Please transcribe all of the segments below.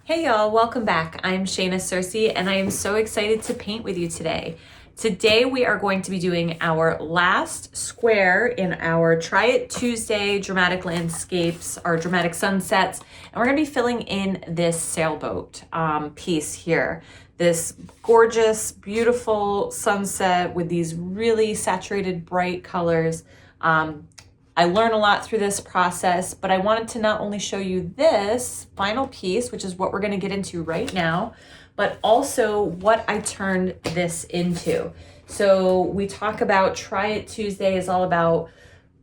Hey y'all, welcome back. I'm Shayna Cersei and I am so excited to paint with you today. Today we are going to be doing our last square in our Try It Tuesday dramatic landscapes, our dramatic sunsets, and we're going to be filling in this sailboat piece here. This gorgeous, beautiful sunset with these really saturated bright colors. I learned a lot through this process, but I wanted to not only show you this final piece, which is what we're going to get into right now, but also what I turned this into. So we talk about Try It Tuesday is all about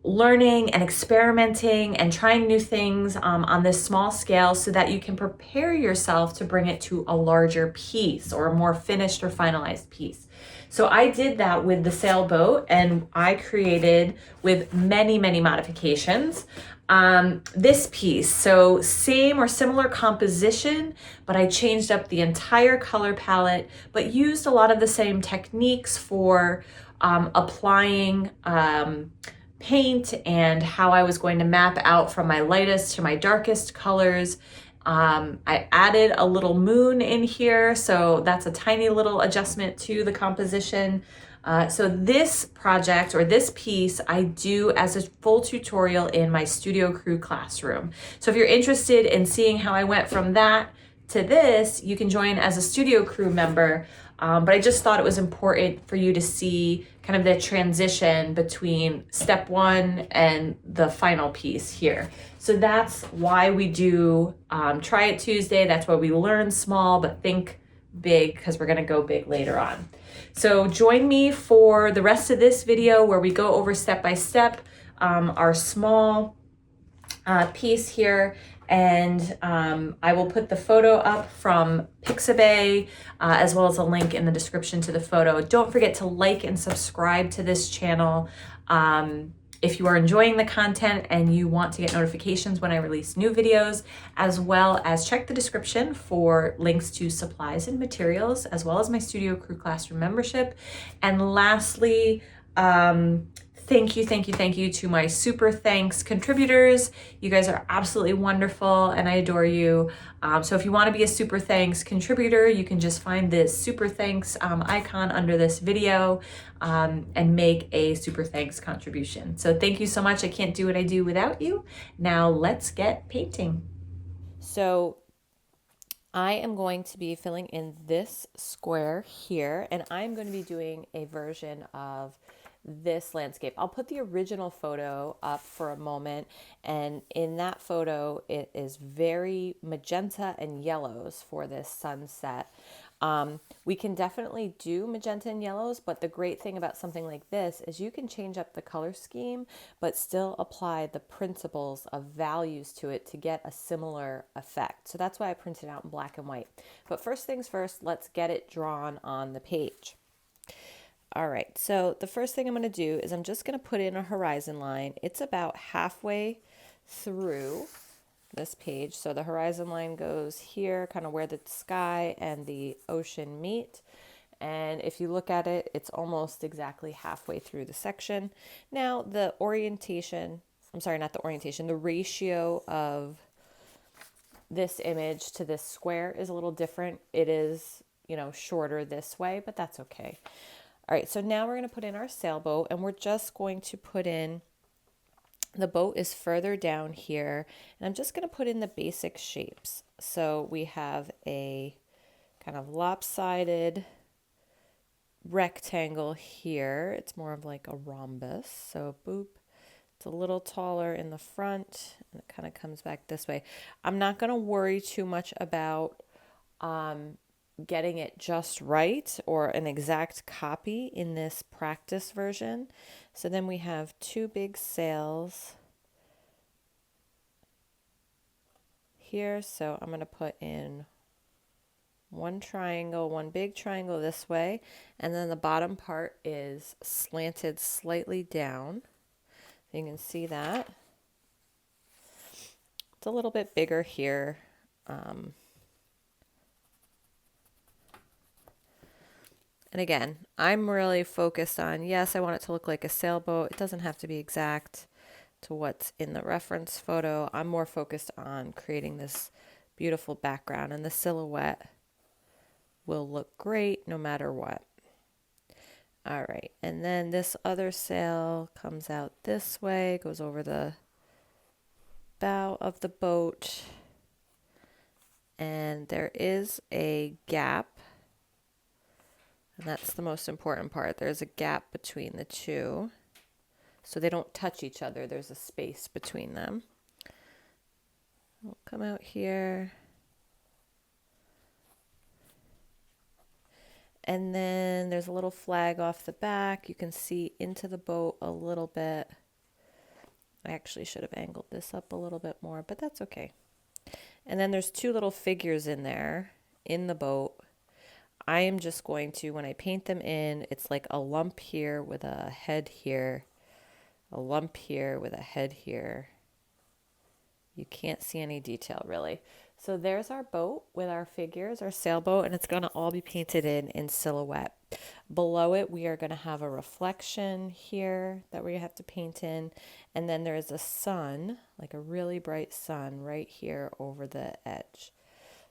learning and experimenting and trying new things on this small scale so that you can prepare yourself to bring it to a larger piece or a more finished or finalized piece. So I did that with the sailboat, and I created with many, many modifications this piece. So same or similar composition, but I changed up the entire color palette, but used a lot of the same techniques for applying paint and how I was going to map out from my lightest to my darkest colors. I added a little moon in here, so that's a tiny little adjustment to the composition. So this project or this piece I do as a full tutorial in my Studio Crew classroom. So if you're interested in seeing how I went from that to this, you can join as a Studio Crew member. But I just thought it was important for you to see kind of the transition between step one and the final piece here. So that's why we do Try It Tuesday. That's why we learn small, but think big, because we're gonna go big later on. So join me for the rest of this video where we go over step by step our small piece here. And I will put the photo up from Pixabay as well as a link in the description to the photo. Don't forget to like and subscribe to this channel if you are enjoying the content and you want to get notifications when I release new videos, as well as check the description for links to supplies and materials, as well as my Studio Crew Classroom membership. And lastly, thank you to my super thanks contributors. You guys are absolutely wonderful and I adore you. So if you want to be a super thanks contributor, you can just find this super thanks icon under this video and make a super thanks contribution. So thank you so much. I can't do what I do without you. Now let's get painting. So I am going to be filling in this square here, and I'm going to be doing a version of this landscape. I'll put the original photo up for a moment, and in that photo it is very magenta and yellows for this sunset. We can definitely do magenta and yellows, but the great thing about something like this is you can change up the color scheme but still apply the principles of values to it to get a similar effect. So that's why I printed out in black and white. But first things first, let's get it drawn on the page. All right, so the first thing I'm going to do is I'm just going to put in a horizon line. It's about halfway through this page. So the horizon line goes here, kind of where the sky and the ocean meet. And if you look at it, it's almost exactly halfway through the section. Now the orientation, I'm sorry, not the orientation, the ratio of this image to this square is a little different. It is, shorter this way, but that's okay. All right, so now we're going to put in our sailboat, and we're just going to put in, the boat is further down here, and I'm just going to put in the basic shapes. So we have a kind of lopsided rectangle here. It's more of like a rhombus. So boop, it's a little taller in the front, and it kind of comes back this way. I'm not going to worry too much about getting it just right or an exact copy in this practice version. So then we have two big sails here. So I'm going to put in one triangle, one big triangle this way, and then the bottom part is slanted slightly down. You can see that. It's a little bit bigger here. And again, I'm really focused on, yes, I want it to look like a sailboat. It doesn't have to be exact to what's in the reference photo. I'm more focused on creating this beautiful background, and the silhouette will look great no matter what. All right, and then this other sail comes out this way, goes over the bow of the boat, and there is a gap, and that's the most important part. There's a gap between the two, so they don't touch each other. There's a space between them. We'll come out here. And then there's a little flag off the back. You can see into the boat a little bit. I actually should have angled this up a little bit more, but that's okay. And then there's two little figures in there in the boat. I am just going to, when I paint them in, it's like a lump here with a head here, a lump here with a head here. You can't see any detail really. So there's our boat with our figures, our sailboat, and it's going to all be painted in silhouette. Below it, we are going to have a reflection here that we have to paint in. And then there's a sun, like a really bright sun right here over the edge.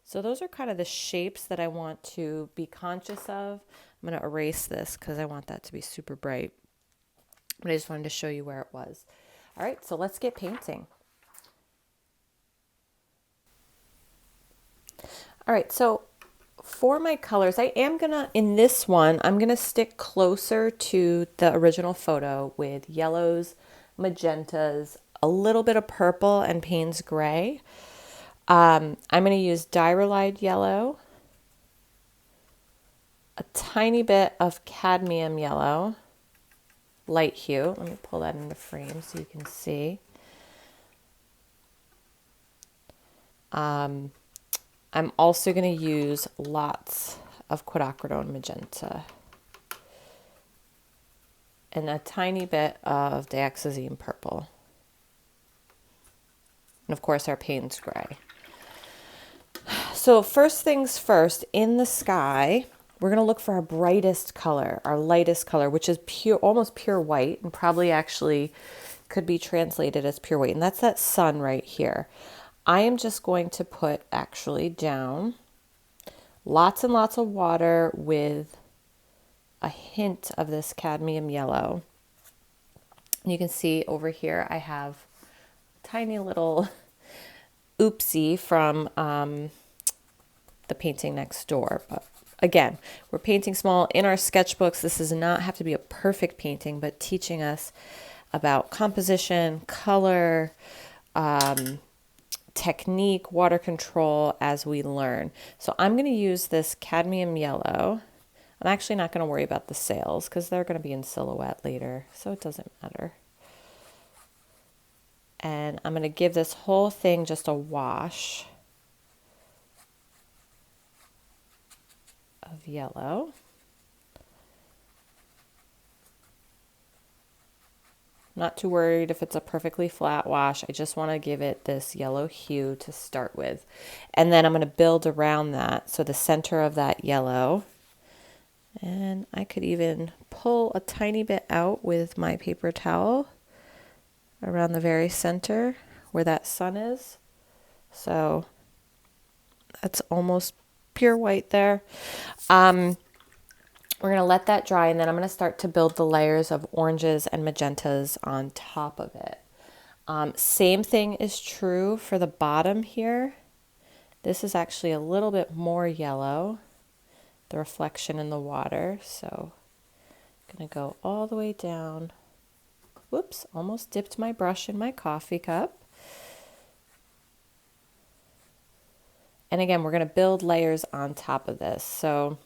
So those are kind of the shapes that I want to be conscious of. I'm going to erase this because I want that to be super bright. But I just wanted to show you where it was. All right, so let's get painting. All right, so for my colors, I am gonna, in this one, I'm gonna stick closer to the original photo with yellows, magentas, a little bit of purple and Payne's gray. I'm gonna use Diarylide yellow, a tiny bit of cadmium yellow, light hue. Let me pull that in the frame so you can see. I'm also going to use lots of quinacridone magenta and a tiny bit of dioxazine purple. And of course our Payne's gray. So first things first, in the sky, we're going to look for our brightest color, our lightest color, which is pure, almost pure white, and probably actually could be translated as pure white. And that's that sun right here. I am just going to put actually down lots and lots of water with a hint of this cadmium yellow. You can see over here I have a tiny little oopsie from the painting next door. But again, we're painting small in our sketchbooks. This does not have to be a perfect painting, but teaching us about composition, color, technique, water control as we learn. So I'm going to use this cadmium yellow. I'm actually not going to worry about the sails because they're going to be in silhouette later, so it doesn't matter. And I'm going to give this whole thing just a wash of yellow. Not too worried if it's a perfectly flat wash. I just want to give it this yellow hue to start with. And then I'm going to build around that. So the center of that yellow. And I could even pull a tiny bit out with my paper towel around the very center where that sun is. So that's almost pure white there. We're going to let that dry, and then I'm going to start to build the layers of oranges and magentas on top of it. Same thing is true for the bottom here. This is actually a little bit more yellow, the reflection in the water. So I'm going to go all the way down. Whoops, almost dipped my brush in my coffee cup. And again, we're going to build layers on top of this. So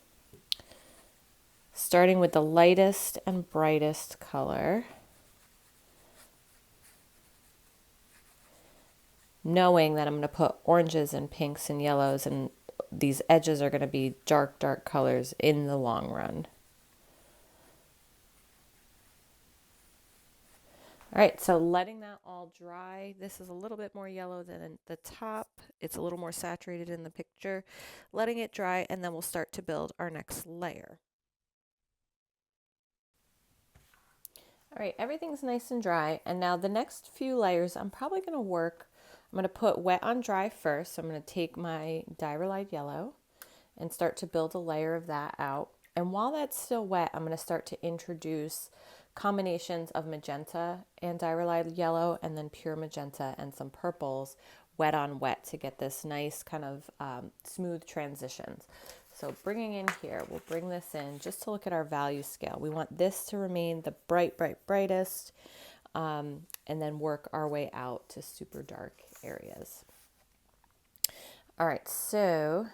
starting with the lightest and brightest color, knowing that I'm going to put oranges and pinks and yellows, and these edges are going to be dark, dark colors in the long run. All right, so letting that all dry. This is a little bit more yellow than the top. It's a little more saturated in the picture. Letting it dry, and then we'll start to build our next layer. All right, everything's nice and dry, and now the next few layers I'm going to put wet on dry first. So I'm going to take my Diarylide Yellow and start to build a layer of that out. And while that's still wet, I'm going to start to introduce combinations of magenta and Diarylide Yellow, and then pure magenta and some purples, wet on wet, to get this nice kind of smooth transitions. So bringing in here, we'll bring this in just to look at our value scale. We want this to remain the brightest, and then work our way out to super dark areas. All right, so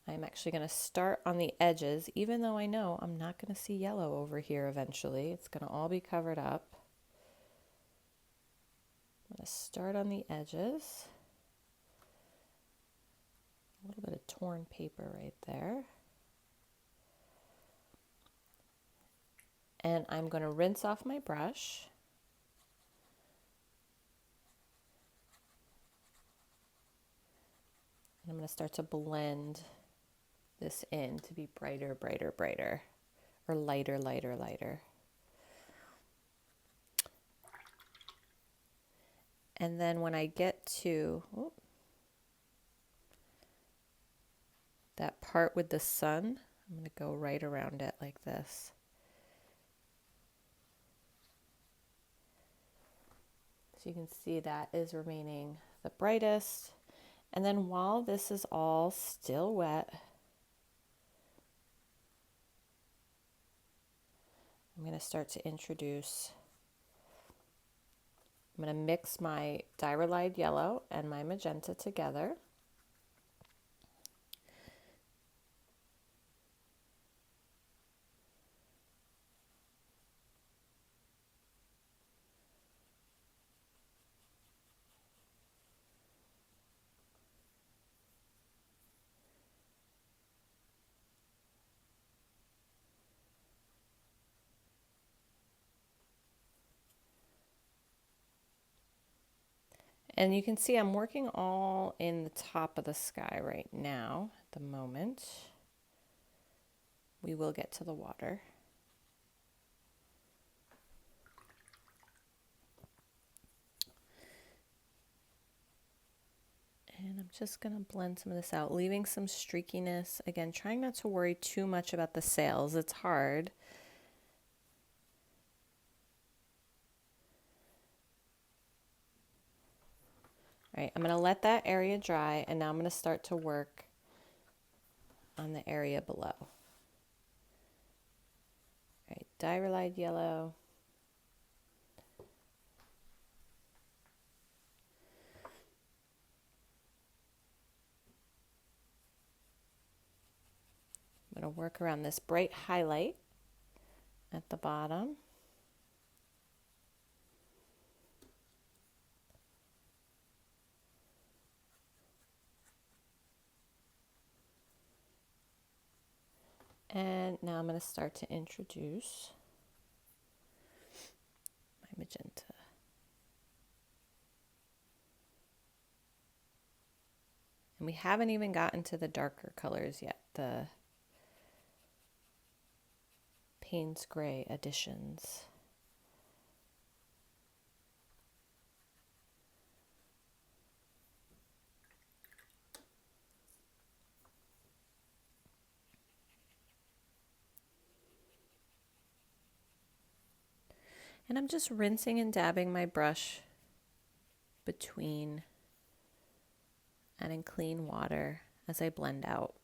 I'm actually going to start on the edges, even though I know I'm not going to see yellow over here eventually. It's going to all be covered up. I'm going to start on the edges. A little bit of torn paper right there. And I'm going to rinse off my brush. And I'm going to start to blend this in to be brighter, or lighter. And then when I get to that part with the sun, I'm going to go right around it like this. So you can see that is remaining the brightest. And then while this is all still wet, I'm going to start to introduce, I'm going to mix my Diarylide Yellow and my magenta together. And you can see I'm working all in the top of the sky right now at the moment. We will get to the water. And I'm just going to blend some of this out, leaving some streakiness. Again, trying not to worry too much about the sails. It's hard. All right, I'm going to let that area dry, and now I'm going to start to work on the area below. All right, Diarylide Yellow. I'm going to work around this bright highlight at the bottom. And now I'm going to start to introduce my magenta. And we haven't even gotten to the darker colors yet, the Payne's Gray additions. And I'm just rinsing and dabbing my brush between adding clean water as I blend out.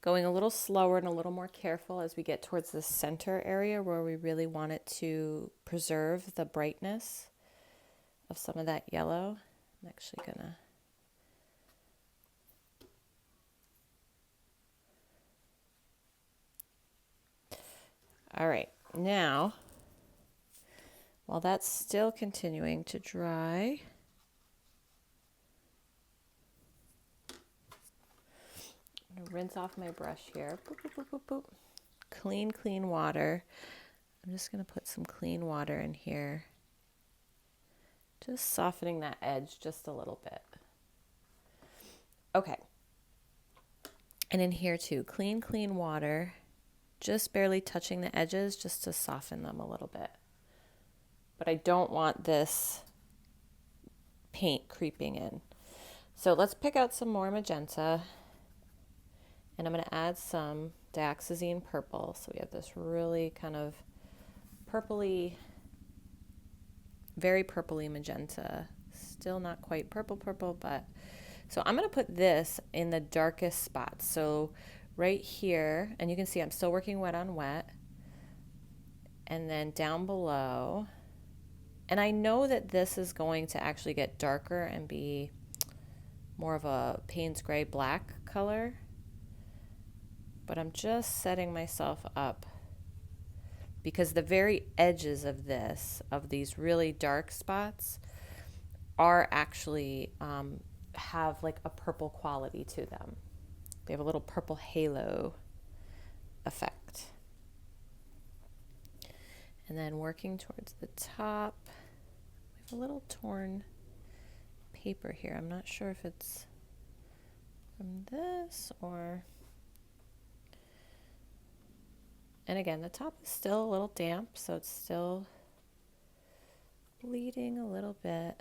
Going a little slower and a little more careful as we get towards the center area where we really want it to preserve the brightness of some of that yellow. I'm actually gonna all right, now while that's still continuing to dry, I'm gonna rinse off my brush here. Boop, boop, boop, boop, boop. Clean water. I'm just gonna put some clean water in here, just softening that edge just a little bit. Okay, and in here too, clean water, just barely touching the edges just to soften them a little bit. but I don't want this paint creeping in. So let's pick out some more magenta, and I'm going to add some dioxazine purple. So we have this really kind of purpley, very purpley magenta. Still not quite purple, but so I'm going to put this in the darkest spots. So right here, and you can see I'm still working wet on wet, and then down below. And I know that this is going to actually get darker and be more of a Payne's Gray black color, but I'm just setting myself up because the very edges of this, of these really dark spots, are actually have like a purple quality to them. They have a little purple halo effect. And then working towards the top, we have a little torn paper here. I'm not sure if it's from this or... And again, the top is still a little damp, so it's still bleeding a little bit.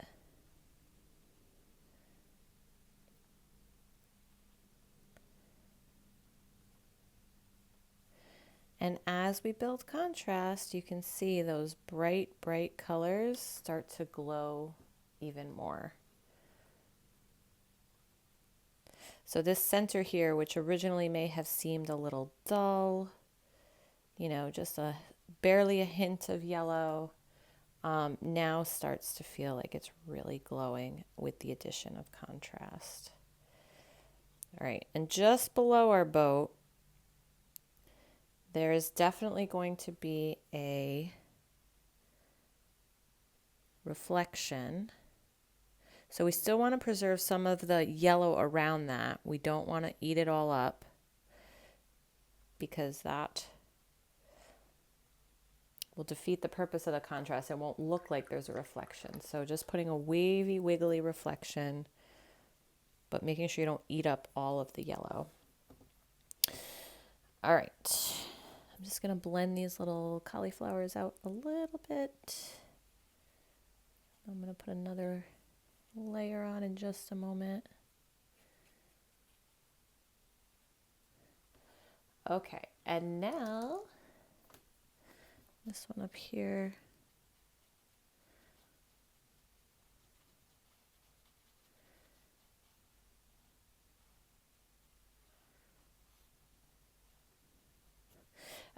And as we build contrast, you can see those bright, bright colors start to glow even more. So this center here, which originally may have seemed a little dull, you know, just barely a hint of yellow, now starts to feel like it's really glowing with the addition of contrast. All right, and just below our boat, there is definitely going to be a reflection. So we still want to preserve some of the yellow around that. We don't want to eat it all up because that will defeat the purpose of the contrast. It won't look like there's a reflection. So just putting a wavy, wiggly reflection, but making sure you don't eat up all of the yellow. All right. I'm just going to blend these little cauliflowers out a little bit. I'm going to put another layer on in just a moment. Okay, and now this one up here.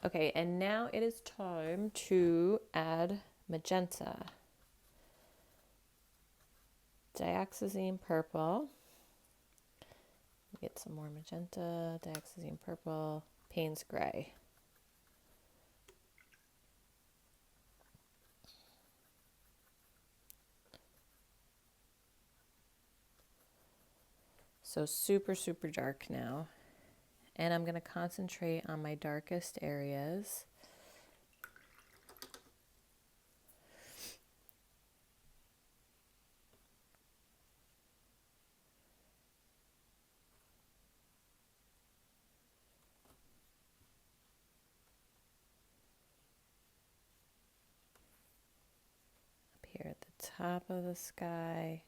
Okay, and now it is time to add magenta. Dioxazine purple. Get some more magenta, dioxazine purple, Payne's Gray. So super, super dark now. And I'm going to concentrate on my darkest areas. Up here at the top of the sky.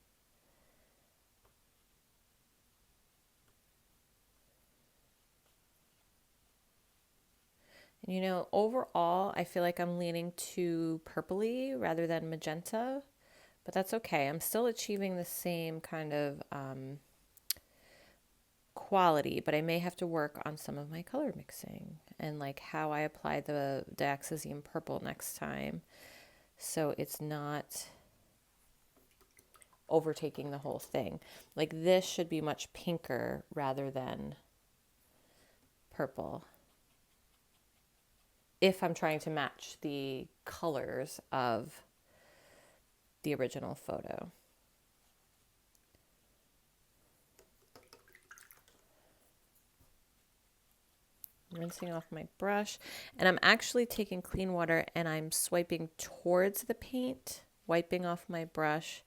And you know, overall, I feel like I'm leaning too purpley rather than magenta, but that's okay. I'm still achieving the same kind of quality, but I may have to work on some of my color mixing and like how I apply the dioxazine purple next time, so it's not overtaking the whole thing. Like this should be much pinker rather than purple if I'm trying to match the colors of the original photo. Rinsing off my brush, and I'm actually taking clean water and I'm swiping towards the paint, wiping off my brush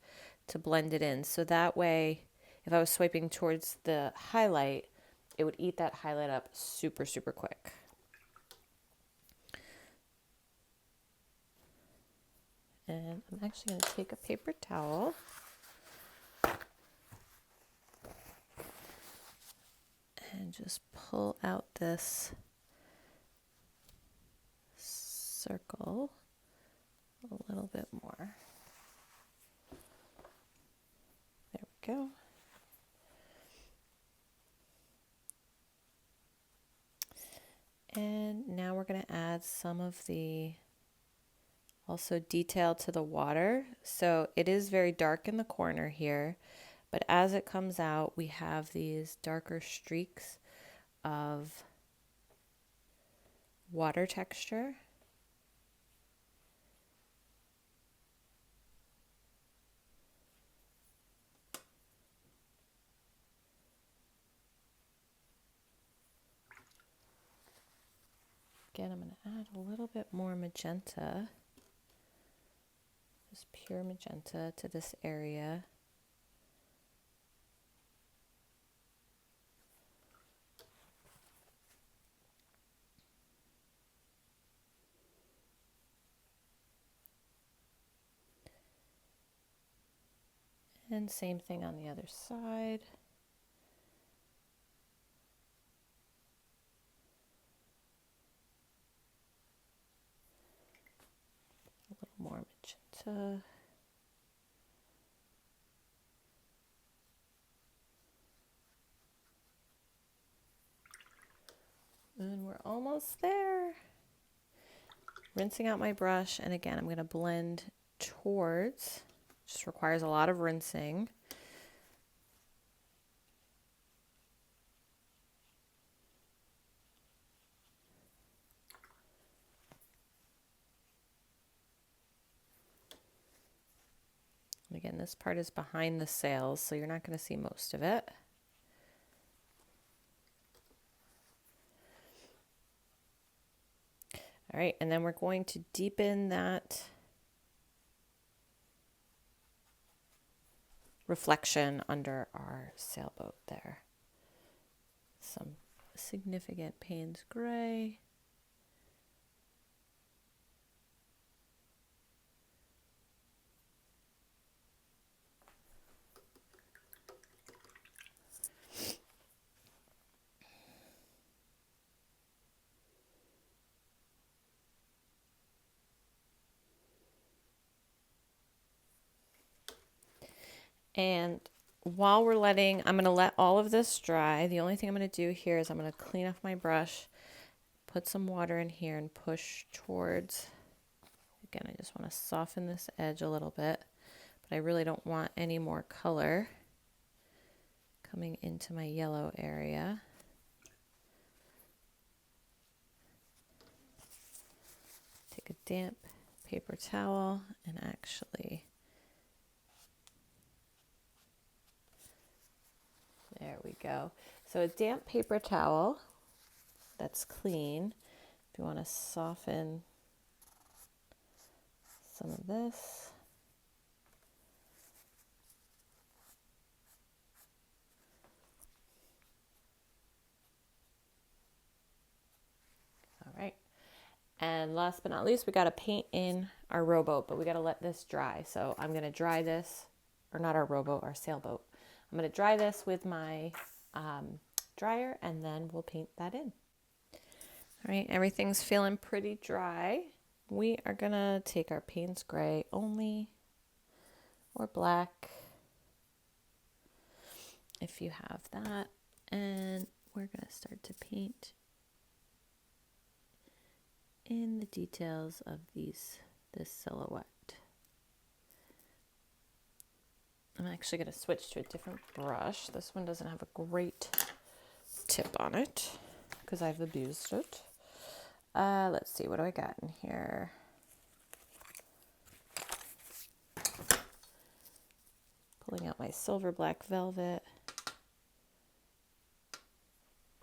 to blend it in. So that way, if I was swiping towards the highlight, it would eat that highlight up super, super quick. And I'm actually going to take a paper towel and just pull out this circle a little bit more. There we go. And now we're going to add some of the also detail to the water. So it is very dark in the corner here, but as it comes out, we have these darker streaks of water texture. Again, I'm going to add a little bit more magenta, just pure magenta to this area. And same thing on the other side. A little more magenta. And we're almost there. Rinsing out my brush, and again, I'm going to blend towards, just requires a lot of rinsing. And again, this part is behind the sails, so you're not going to see most of it. All right, and then we're going to deepen that reflection under our sailboat there. Some significant Payne's gray. And while we're I'm going to let all of this dry. The only thing I'm going to do here is I'm going to clean off my brush, put some water in here and push towards. Again, I just want to soften this edge a little bit, but I really don't want any more color coming into my yellow area. Take a damp paper towel and actually, there we go. So a damp paper towel that's clean. If you want to soften some of this. All right. And last but not least, we got to paint in our rowboat, but we got to let this dry. So I'm going to dry this, or not our rowboat, our sailboat. I'm going to dry this with my dryer, and then we'll paint that in. All right, everything's feeling pretty dry. We are going to take our Payne's gray only, or black, if you have that, and we're going to start to paint in the details of this silhouette. I'm actually going to switch to a different brush. This one doesn't have a great tip on it because I've abused it. Let's see, what do I got in here? Pulling out my silver black velvet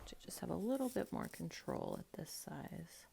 to just have a little bit more control at this size.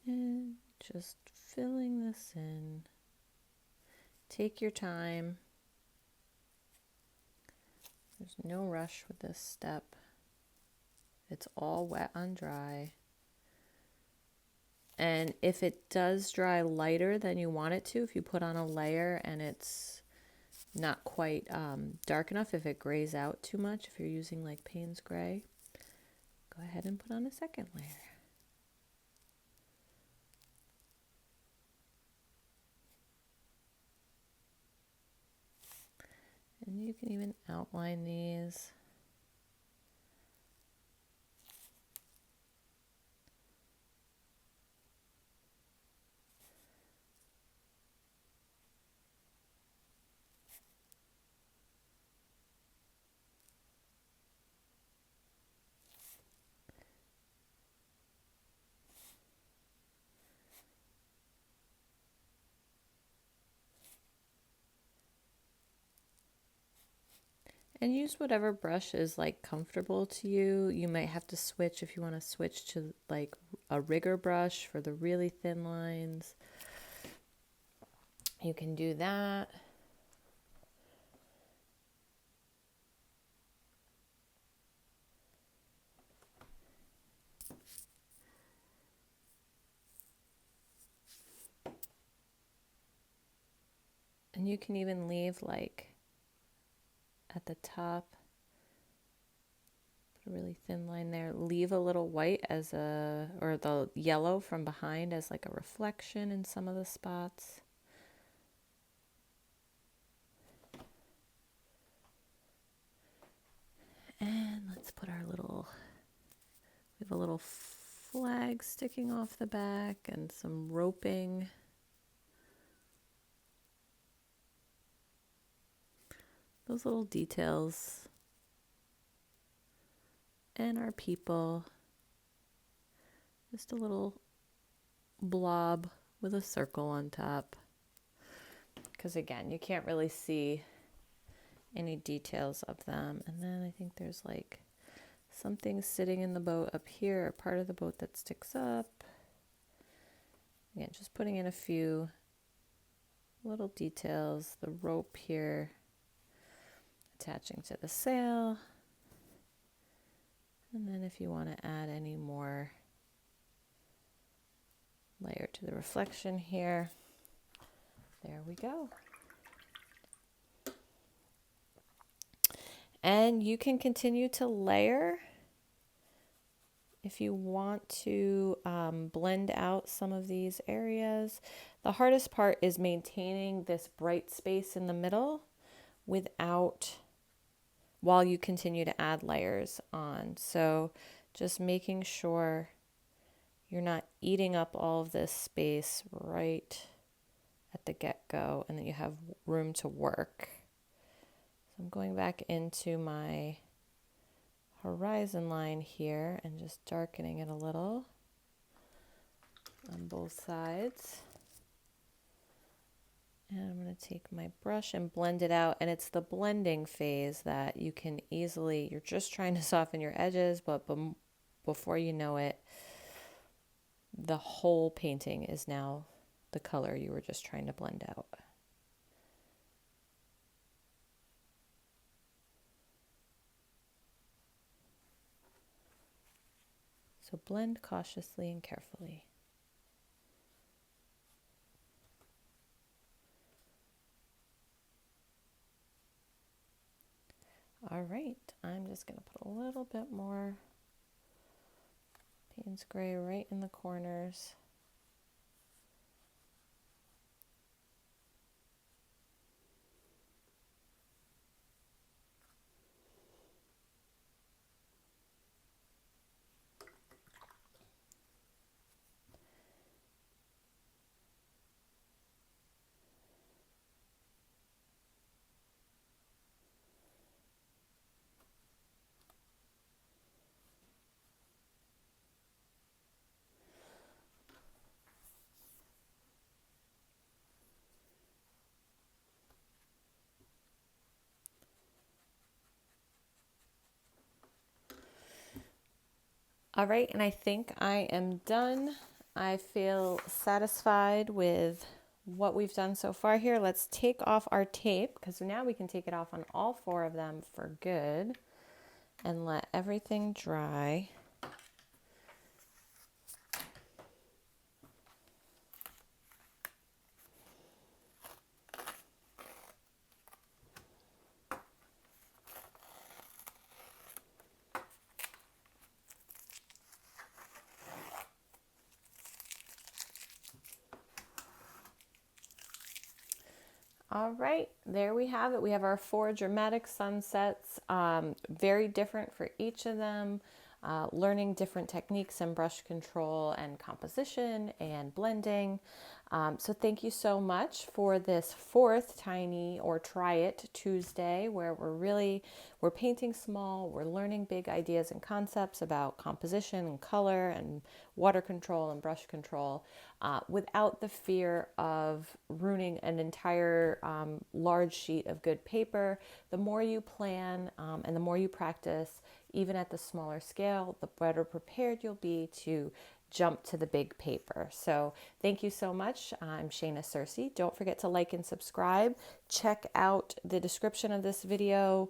And just filling this in. Take your time. There's no rush with this step. It's all wet on dry. And if it does dry lighter than you want it to, if you put on a layer and it's not quite dark enough, if it grays out too much, if you're using like Payne's Gray, go ahead and put on a second layer. And you can even outline these. And use whatever brush is like comfortable to you. You might have to switch if you want to switch to like a rigger brush for the really thin lines. You can do that. And you can even leave like at the top, put a really thin line there, leave a little white as or the yellow from behind as like a reflection in some of the spots. And let's put we have a little flag sticking off the back and some roping. Those little details. And our people. Just a little blob with a circle on top. Because again, you can't really see any details of them. And then I think there's like something sitting in the boat up here, a part of the boat that sticks up. Again, just putting in a few little details. The rope here attaching to the sail. And then if you want to add any more layer to the reflection here, there we go. And you can continue to layer if you want to blend out some of these areas. The hardest part is maintaining this bright space in the middle while you continue to add layers on. So just making sure you're not eating up all of this space right at the get-go and that you have room to work. So I'm going back into my horizon line here and just darkening it a little on both sides. And I'm going to take my brush and blend it out. And it's the blending phase that you can easily, you're just trying to soften your edges, but before you know it, the whole painting is now the color you were just trying to blend out. So blend cautiously and carefully. All right, I'm just going to put a little bit more Payne's Gray right in the corners. All right, and I think I am done I feel satisfied with what we've done so far here. Let's take off our tape because now we can take it off on all 4 of them for good and let everything dry. All right, there we have it. We have our 4 dramatic sunsets, very different for each of them, learning different techniques and brush control and composition and blending. So thank you so much for this 4th Tiny or Try It Tuesday, where we're painting small, we're learning big ideas and concepts about composition and color and water control and brush control, without the fear of ruining an entire large sheet of good paper. The more you plan and the more you practice, even at the smaller scale, the better prepared you'll be to jump to the big paper. So thank you so much. I'm Shayna Searcy. Don't forget to like and subscribe. Check out the description of this video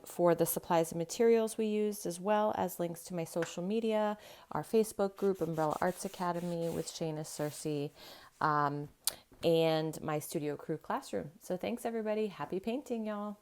for the supplies and materials we used, as well as links to my social media, our Facebook group, Umbrella Arts Academy with Shayna Searcy, and my Studio Crew classroom. So thanks everybody. Happy painting, y'all.